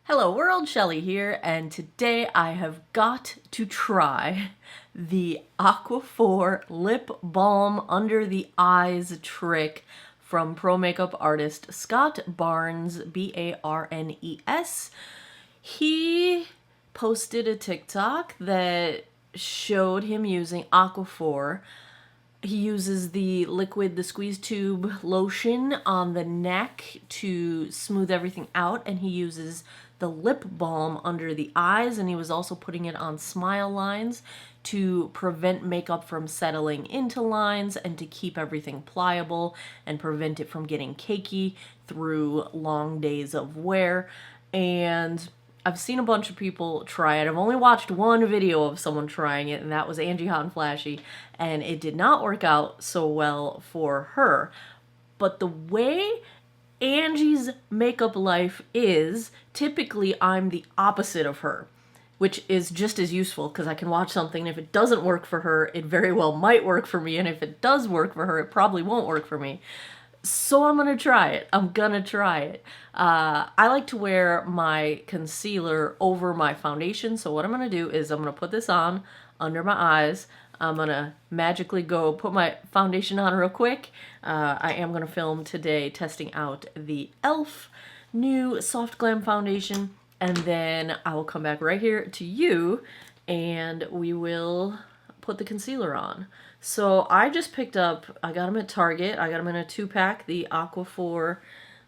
Hello world, Shelly here, and today I have got to try the AQUAPHOR Lip Balm Under the Eyes trick from pro makeup artist Scott Barnes, Barnes. He posted a TikTok that showed him using AQUAPHOR. He uses the liquid, the squeeze tube lotion on the neck to smooth everything out, and he uses the lip balm under the eyes, and he was also putting it on smile lines to prevent makeup from settling into lines and to keep everything pliable and prevent it from getting cakey through long days of wear. And I've seen a bunch of people try it. I've only watched one video of someone trying it, and that was Angie Hot and Flashy, and it did not work out so well for her. But the way Angie's makeup life is, typically I'm the opposite of her, which is just as useful because I can watch something, and if it doesn't work for her, it very well might work for me, and if it does work for her, it probably won't work for me. So I'm gonna try it. I like to wear my concealer over my foundation. So what I'm gonna do is I'm gonna put this on under my eyes. I'm gonna magically go put my foundation on real quick. I am gonna film today testing out the e.l.f. new Soft Glam foundation. And then I will come back right here to you and we will put the concealer on. So I just picked up, I got them at Target. I got them in a 2-pack, the AQUAPHOR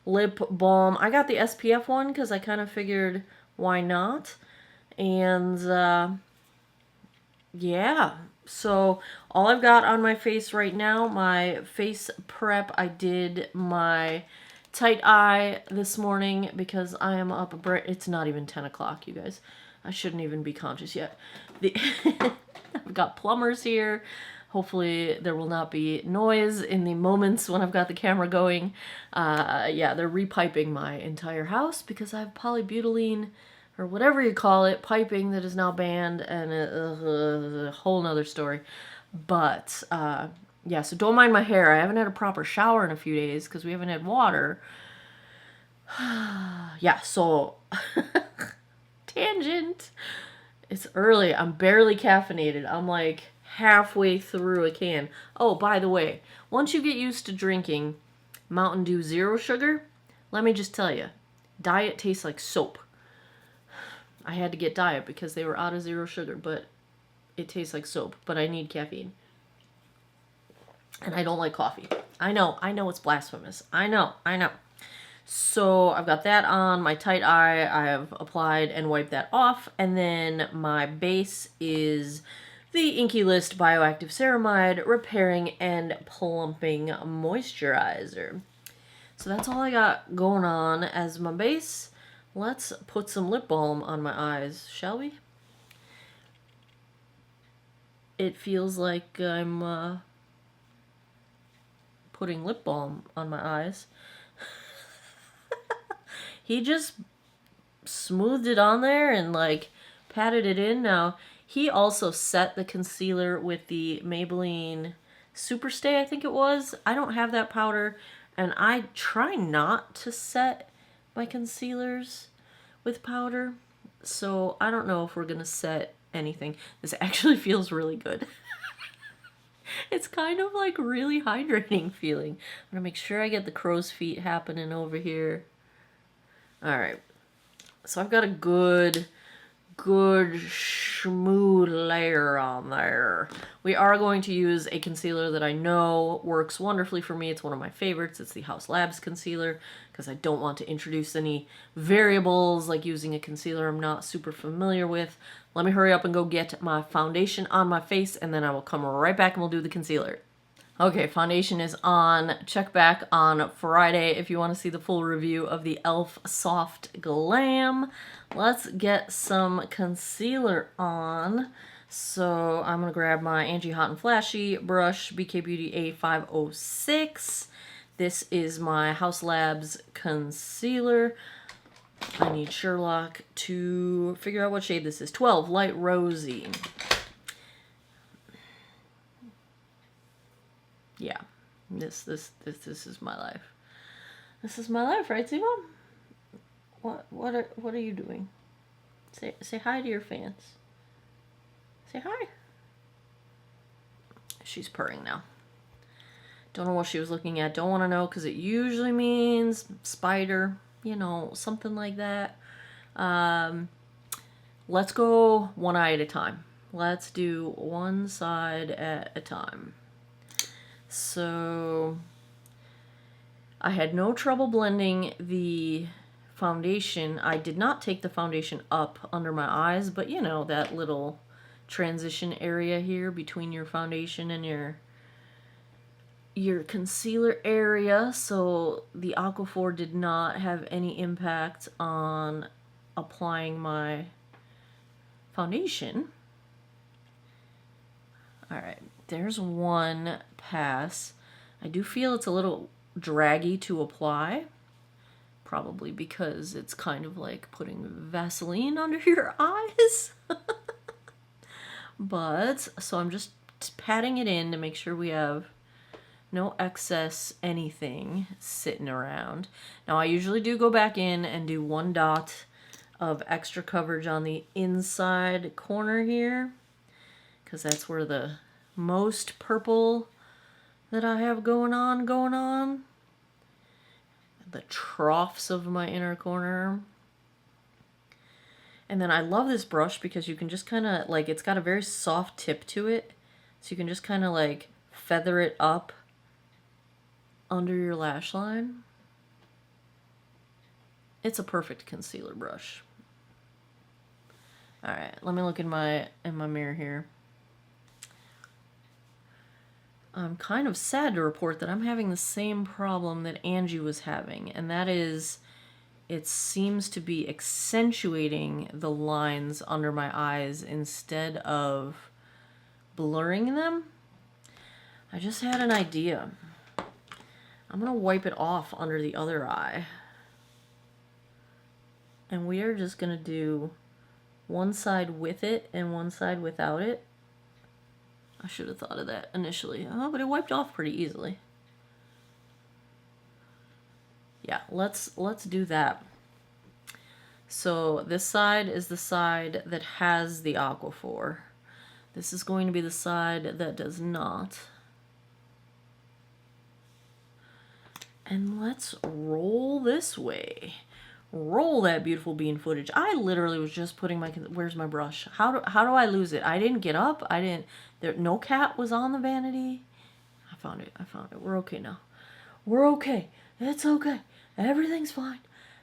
Lip Balm. I got the SPF one because I kind of figured why not. And yeah, so all I've got on my face right now, my face prep, I did my tight eye this morning because I am up, it's not even 10 o'clock, you guys. I shouldn't even be conscious yet. I've got plumbers here. Hopefully there will not be noise in the moments when I've got the camera going. Yeah, they're repiping my entire house because I have polybutylene, or whatever you call it, piping that is now banned, and a whole nother story. But, yeah, so don't mind my hair. I haven't had a proper shower in a few days because we haven't had water. Yeah, so, tangent. It's early. I'm barely caffeinated. I'm like halfway through a can. Oh, by the way, once you get used to drinking Mountain Dew Zero Sugar, let me just tell you, Diet tastes like soap. I had to get Diet because they were out of Zero Sugar, but it tastes like soap. But I need caffeine. And I don't like coffee. I know it's blasphemous. I know. So I've got that on my tight eye. I have applied and wiped that off. And then my base is the Inky List Bioactive Ceramide Repairing and Plumping Moisturizer. So that's all I got going on as my base. Let's put some lip balm on my eyes, shall we? It feels like I'm putting lip balm on my eyes. He just smoothed it on there and like patted it in. Now, he also set the concealer with the Maybelline Superstay, I think it was. I don't have that powder, and I try not to set my concealers with powder. So I don't know if we're going to set anything. This actually feels really good. It's kind of like really hydrating feeling. I'm going to make sure I get the crow's feet happening over here. All right, so I've got a good smooth layer on there. We are going to use a concealer that I know works wonderfully for me. It's one of my favorites. It's the Haus Labs concealer because I don't want to introduce any variables like using a concealer I'm not super familiar with. Let me hurry up and go get my foundation on my face, and then I will come right back and we'll do the concealer. Okay, foundation is on. Check back on Friday if you want to see the full review of the e.l.f. Soft Glam. Let's get some concealer on. So I'm going to grab my Angie Hot and Flashy brush, BK Beauty A506. This is my Haus Labs concealer. I need Sherlock to figure out what shade this is. 12, Light Rosy. Yeah, this is my life. This is my life, right, Ziva? What are you doing? Say hi to your fans. Say hi. She's purring now. Don't know what she was looking at. Don't want to know because it usually means spider, you know, something like that. Let's go one eye at a time. Let's do one side at a time. So I had no trouble blending the foundation. I did not take the foundation up under my eyes, but you know, that little transition area here between your foundation and your concealer area. So the AQUAPHOR did not have any impact on applying my foundation. All right, there's one pass. I do feel it's a little draggy to apply, probably because it's kind of like putting Vaseline under your eyes. But so I'm just patting it in to make sure we have no excess anything sitting around. Now I usually do go back in and do one dot of extra coverage on the inside corner here, because that's where the most purple that I have going on. The troughs of my inner corner. And then I love this brush because you can just kind of, like, it's got a very soft tip to it. So you can just kind of, like, feather it up under your lash line. It's a perfect concealer brush. All right, let me look in my mirror here. I'm kind of sad to report that I'm having the same problem that Angie was having, and that is it seems to be accentuating the lines under my eyes instead of blurring them. I just had an idea. I'm going to wipe it off under the other eye. And we are just going to do one side with it and one side without it. I should have thought of that initially. Oh, but it wiped off pretty easily. Yeah, let's do that. So this side is the side that has the AQUAPHOR. This is going to be the side that does not. And let's roll this way. Roll that beautiful bean footage. I literally was just putting my, where's my brush? How do I lose it? I didn't get up. No cat was on the vanity. I found it. We're okay now. We're okay. It's okay. Everything's fine.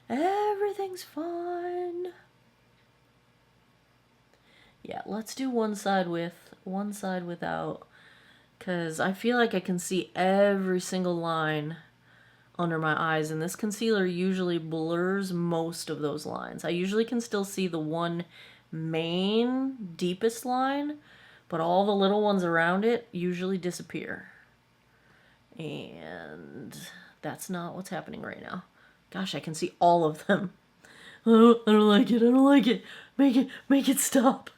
Everything's fine. Yeah, let's do one side with, one side without, because I feel like I can see every single line under my eyes, and this concealer usually blurs most of those lines. I usually can still see the one main deepest line, but all the little ones around it usually disappear. And that's not what's happening right now. Gosh, I can see all of them. Oh, I don't like it. I don't like it. Make it stop.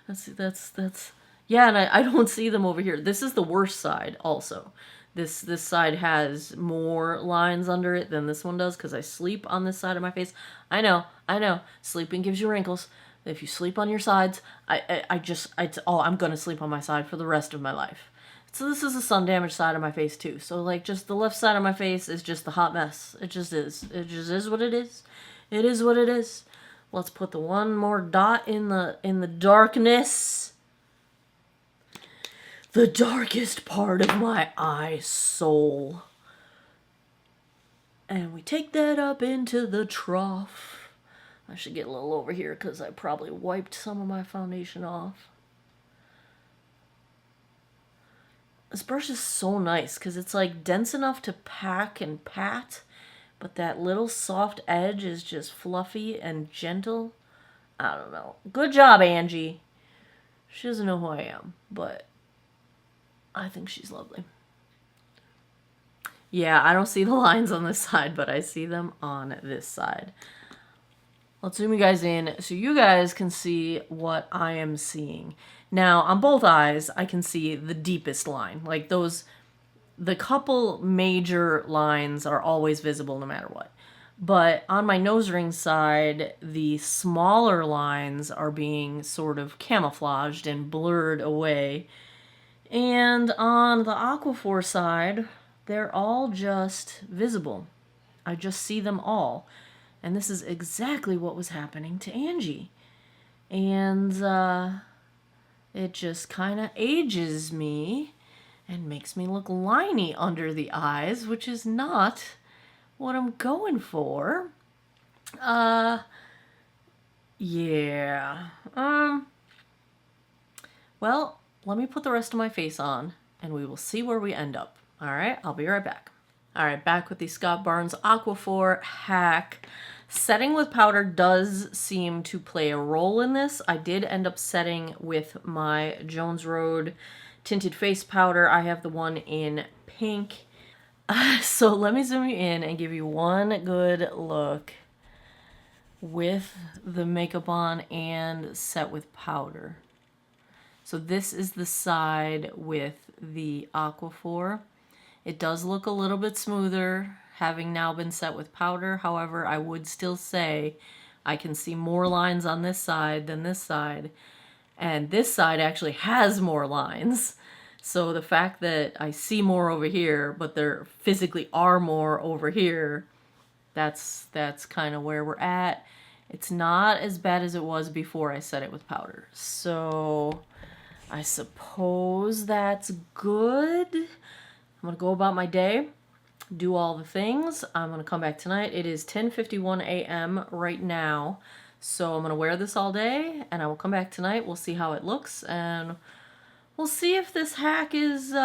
That's yeah, and I don't see them over here. This is the worst side also. This side has more lines under it than this one does because I sleep on this side of my face. I know. Sleeping gives you wrinkles. If you sleep on your sides, I'm gonna sleep on my side for the rest of my life. So this is the sun damaged side of my face too. So like just the left side of my face is just the hot mess. It just is. It just is what it is. It is what it is. Let's put the one more dot in the darkness. The darkest part of my eye soul. And we take that up into the trough. I should get a little over here because I probably wiped some of my foundation off. This brush is so nice because it's like dense enough to pack and pat, but that little soft edge is just fluffy and gentle. I don't know. Good job, Angie. She doesn't know who I am, but I think she's lovely. Yeah, I don't see the lines on this side, but I see them on this side. Let's zoom you guys in so you guys can see what I am seeing. Now, on both eyes, I can see the deepest line. Like the couple major lines are always visible no matter what. But on my nose ring side, the smaller lines are being sort of camouflaged and blurred away. And on the Aquaphor side, they're all just visible. I just see them all. And this is exactly what was happening to Angie. And it just kind of ages me and makes me look liney under the eyes, which is not what I'm going for. Yeah. Well, let me put the rest of my face on and we will see where we end up. All right, I'll be right back. All right, back with the Scott Barnes AQUAPHOR Hack. Setting with powder does seem to play a role in this. I did end up setting with my Jones Road tinted face powder. I have the one in pink. So let me zoom you in and give you one good look with the makeup on and set with powder. So this is the side with the AQUAPHOR. It does look a little bit smoother, having now been set with powder. However, I would still say I can see more lines on this side than this side. And this side actually has more lines. So the fact that I see more over here, but there physically are more over here, that's kind of where we're at. It's not as bad as it was before I set it with powder. So I suppose that's good. I'm going to go about my day, do all the things. I'm going to come back tonight. It is 10:51 a.m. right now. So I'm going to wear this all day, and I will come back tonight. We'll see how it looks, and we'll see if this hack is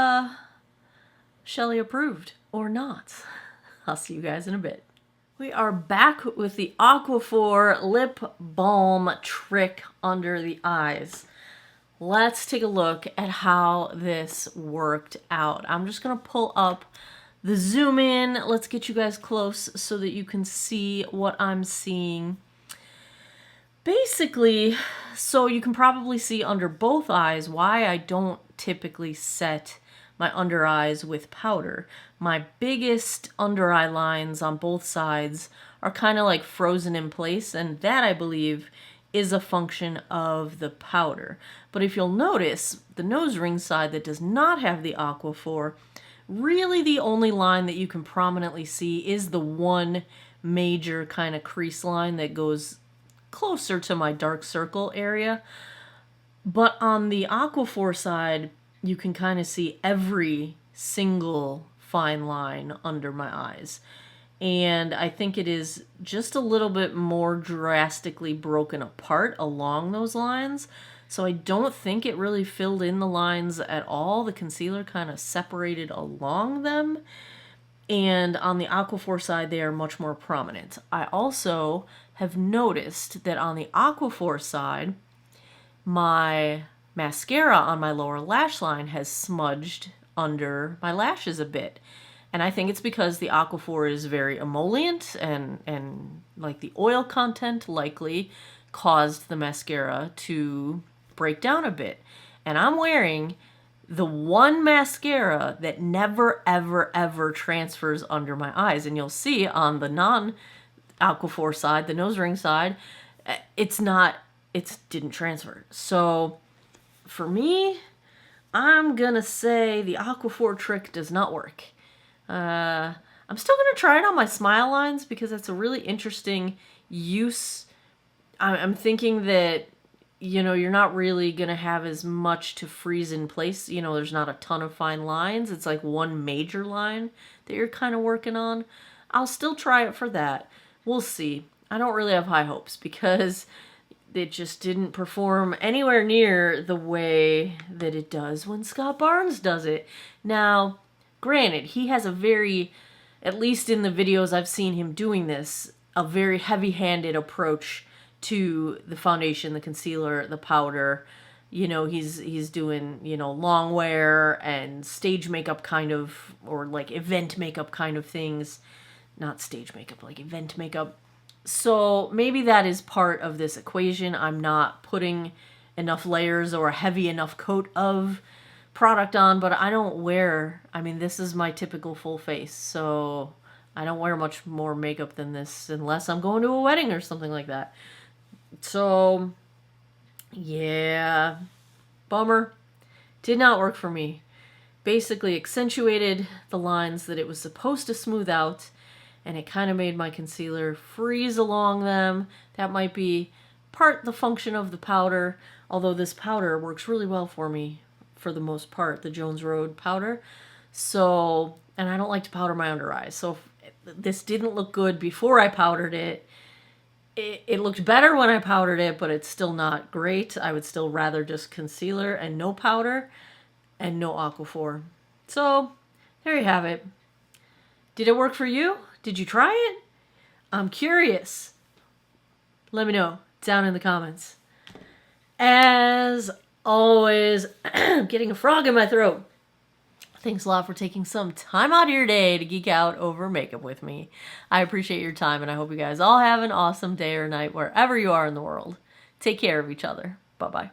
Shelly approved or not. I'll see you guys in a bit. We are back with the AQUAPHOR Lip Balm Trick under the eyes. Let's take a look at how this worked out. I'm just going to pull up the zoom in. Let's get you guys close so that you can see what I'm seeing. Basically, so you can probably see under both eyes why I don't typically set my under eyes with powder. My biggest under eye lines on both sides are kind of like frozen in place, and that I believe is a function of the powder. But if you'll notice, the nose ring side that does not have the AQUAPHOR, really the only line that you can prominently see is the one major kind of crease line that goes closer to my dark circle area. But on the AQUAPHOR side, you can kind of see every single fine line under my eyes. And I think it is just a little bit more drastically broken apart along those lines. So I don't think it really filled in the lines at all. The concealer kind of separated along them. And on the AQUAPHOR side, they are much more prominent. I also have noticed that on the AQUAPHOR side, my mascara on my lower lash line has smudged under my lashes a bit. And I think it's because the AQUAPHOR is very emollient and like the oil content likely caused the mascara to break down a bit. And I'm wearing the one mascara that never, ever, ever transfers under my eyes. And you'll see on the non-AQUAPHOR side, the nose ring side, it didn't transfer. So for me, I'm gonna say the AQUAPHOR trick does not work. I'm still going to try it on my smile lines because that's a really interesting use. I'm thinking that, you know, you're not really going to have as much to freeze in place. You know, there's not a ton of fine lines. It's like one major line that you're kind of working on. I'll still try it for that. We'll see. I don't really have high hopes because it just didn't perform anywhere near the way that it does when Scott Barnes does it. Now, granted, he has a very, at least in the videos I've seen him doing this, a very heavy-handed approach to the foundation, the concealer, the powder. You know, he's doing, you know, long wear and stage makeup kind of, or like event makeup kind of things. Not stage makeup, like event makeup. So maybe that is part of this equation. I'm not putting enough layers or a heavy enough coat of product on, but I don't wear, I mean, this is my typical full face, so I don't wear much more makeup than this unless I'm going to a wedding or something like that. So, yeah, bummer. Did not work for me. Basically accentuated the lines that it was supposed to smooth out, and it kind of made my concealer freeze along them. That might be part the function of the powder, although this powder works really well for me for the most part, the Jones Road powder. So, and I don't like to powder my under eyes. So if this didn't look good before I powdered it. It looked better when I powdered it, but it's still not great. I would still rather just concealer and no powder and no Aquaphor. So there you have it. Did it work for you? Did you try it? I'm curious. Let me know down in the comments. As always, I'm getting a frog in my throat. Thanks a lot for taking some time out of your day to geek out over makeup with me. I appreciate your time, and I hope you guys all have an awesome day or night wherever you are in the world. Take care of each other. Bye-bye.